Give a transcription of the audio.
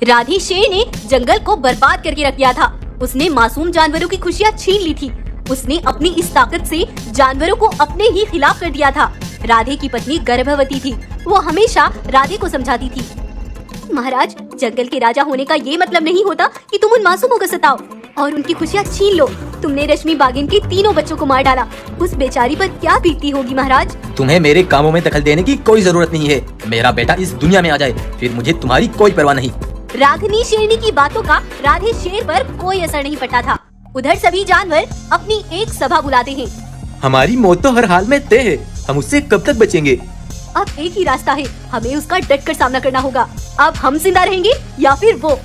राधे शेर ने जंगल को बर्बाद करके रख दिया था। उसने मासूम जानवरों की खुशियाँ छीन ली थी। उसने अपनी इस ताकत से जानवरों को अपने ही खिलाफ कर दिया था। राधे की पत्नी गर्भवती थी। वो हमेशा राधे को समझाती थी, महाराज, जंगल के राजा होने का ये मतलब नहीं होता कि तुम उन मासूमों को सताओ और उनकी खुशियाँ छीन लो। तुमने रश्मि बागिन के तीनों बच्चों को मार डाला। उस बेचारी पर क्या बीतती होगी महाराज। तुम्हें मेरे कामों में दखल देने की कोई जरूरत नहीं है। मेरा बेटा इस दुनिया में आ जाए, फिर मुझे तुम्हारी कोई परवाह नहीं। रागिनी शेरनी की बातों का राधे शेर पर कोई असर नहीं पड़ता था। उधर सभी जानवर अपनी एक सभा बुलाते हैं। हमारी मौत तो हर हाल में तय है, हम उससे कब तक बचेंगे? अब एक ही रास्ता है, हमें उसका डट कर सामना करना होगा। अब हम जिंदा रहेंगे या फिर वो।